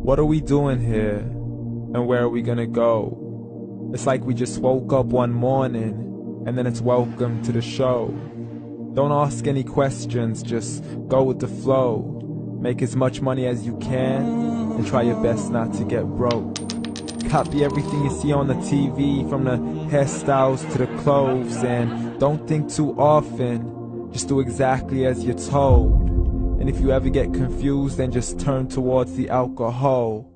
What are we doing here? And where are we gonna go? It's like we just woke up one morning, and then it's welcome to the show. Don't ask any questions, just go with the flow. Make as much money as you can, and try your best not to get broke. Copy everything you see on the TV, from the hairstyles to the clothes, and don't think too often, just do exactly as you're told. And if you ever get confused, then just turn towards the alcohol.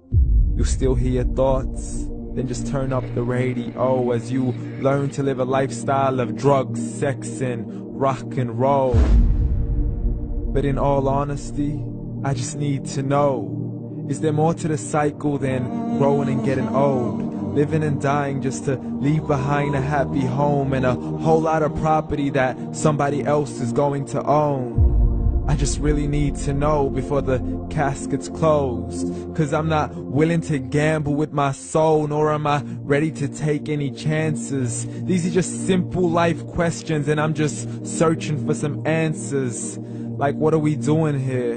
You'll still hear your thoughts, then just turn up the radio as you learn to live a lifestyle of drugs, sex, and rock and roll. But in all honesty, I just need to know, is there more to the cycle than growing and getting old? Living and dying just to leave behind a happy home and a whole lot of property that somebody else is going to own. I just really need to know before the casket's closed, 'cause I'm not willing to gamble with my soul, nor am I ready to take any chances. These are just simple life questions, and I'm just searching for some answers. Like, what are we doing here?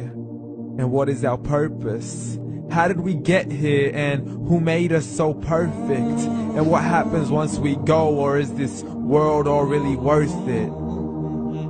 And what is our purpose? How did we get here, and who made us so perfect? And what happens once we go, or is this world all really worth it?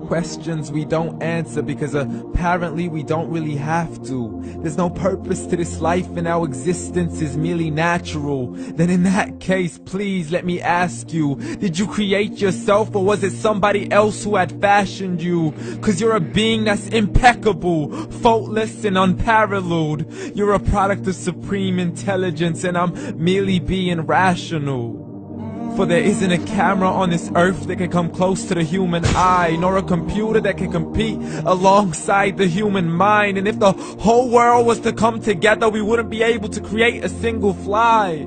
Questions we don't answer because apparently we don't really have to. There's no purpose to this life and our existence is merely natural. Then in that case, please let me ask you, did you create yourself, or was it somebody else who had fashioned you? 'Cause you're a being that's impeccable, faultless and unparalleled. You're a product of supreme intelligence, and I'm merely being rational. For there isn't a camera on this earth that can come close to the human eye, nor a computer that can compete alongside the human mind. And if the whole world was to come together, we wouldn't be able to create a single fly.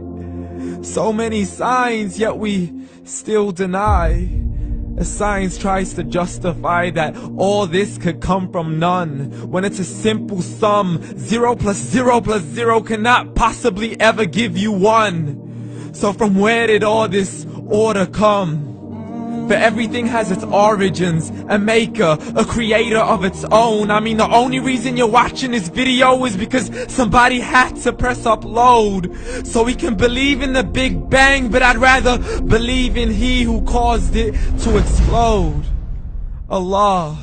So many signs, yet we still deny. As science tries to justify that all this could come from none, when it's a simple sum. 0 plus 0 plus 0 cannot possibly ever give you 1. So from where did all this order come? For everything has its origins, a maker, a creator of its own. I mean, the only reason you're watching this video is because somebody had to press upload. So we can believe in the Big Bang, but I'd rather believe in He who caused it to explode. Allah,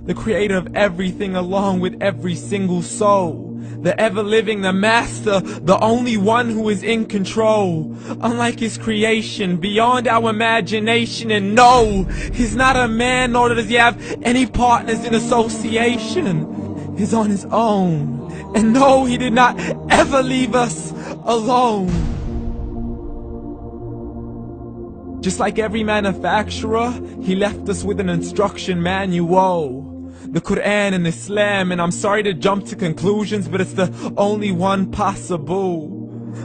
the creator of everything, along with every single soul. The ever-living, the master, the only one who is in control. Unlike his creation, beyond our imagination. And no, he's not a man, nor does he have any partners in association. He's on his own. And no, he did not ever leave us alone. Just like every manufacturer, he left us with an instruction manual. The Quran and Islam, and I'm sorry to jump to conclusions, but it's the only one possible.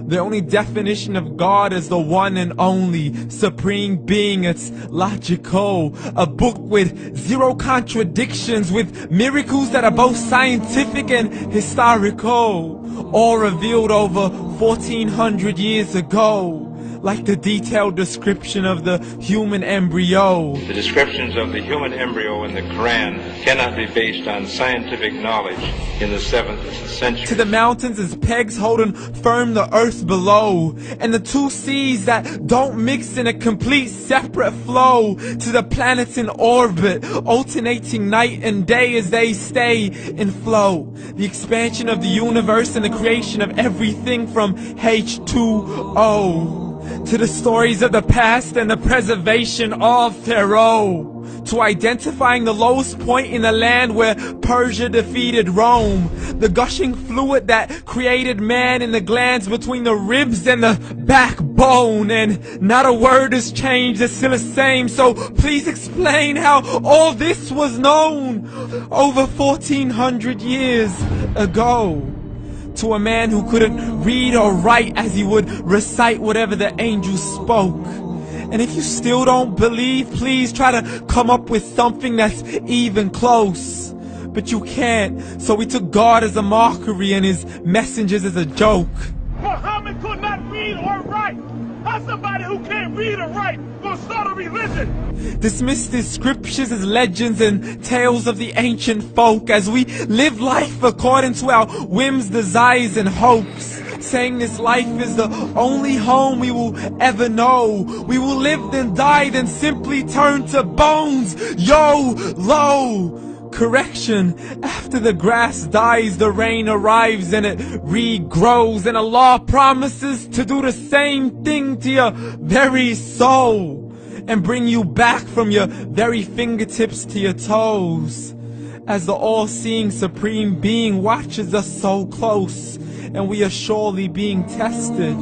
The only definition of God is the one and only supreme being. It's logical, a book with 0 contradictions, with miracles that are both scientific and historical, all revealed over 1400 years ago. Like the detailed description of the human embryo. The descriptions of the human embryo in the Quran cannot be based on scientific knowledge in the 7th century. To the mountains as pegs holding firm the earth below, and the 2 seas that don't mix in a complete separate flow. To the planets in orbit, alternating night and day as they stay in flow. The expansion of the universe and the creation of everything from H2O. To the stories of the past and the preservation of Pharaoh. To identifying the lowest point in the land where Persia defeated Rome. The gushing fluid that created man in the glands between the ribs and the backbone. And not a word has changed, it's still the same. So please explain how all this was known over 1400 years ago. To a man who couldn't read or write, as he would recite whatever the angels spoke. And if you still don't believe, please try to come up with something that's even close. But you can't, so we took God as a mockery and his messengers as a joke. Muhammad could not read or write. How's somebody who can't read or write gonna start a religion? Dismiss the scriptures as legends and tales of the ancient folk, as we live life according to our whims, desires, and hopes. saying this life is the only home we will ever know. We will live then die, then simply turn to bones. YOLO! Correction, after the grass dies, the rain arrives and it regrows, and Allah promises to do the same thing to your very soul and bring you back from your very fingertips to your toes, as the all-seeing supreme being watches us so close, and we are surely being tested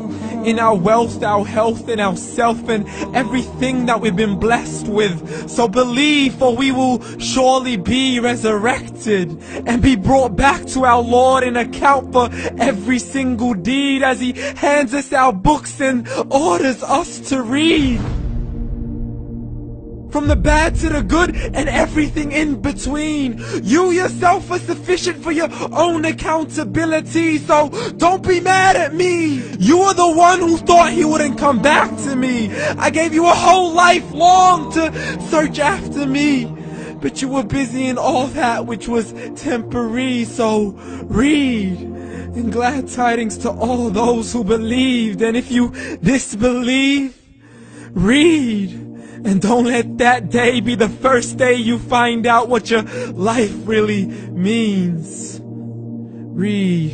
in our wealth, our health, and our self, and everything that we've been blessed with. So believe, for we will surely be resurrected and be brought back to our Lord and account for every single deed, as He hands us our books and orders us to read. From the bad to the good and everything in between. You yourself are sufficient for your own accountability, so don't be mad at me. You are the one who thought He wouldn't come back to me. I gave you a whole life long to search after me, but you were busy in all that which was temporary. So read, and glad tidings to all those who believed. And if you disbelieve, read. And don't let that day be the first day you find out what your life really means. Read.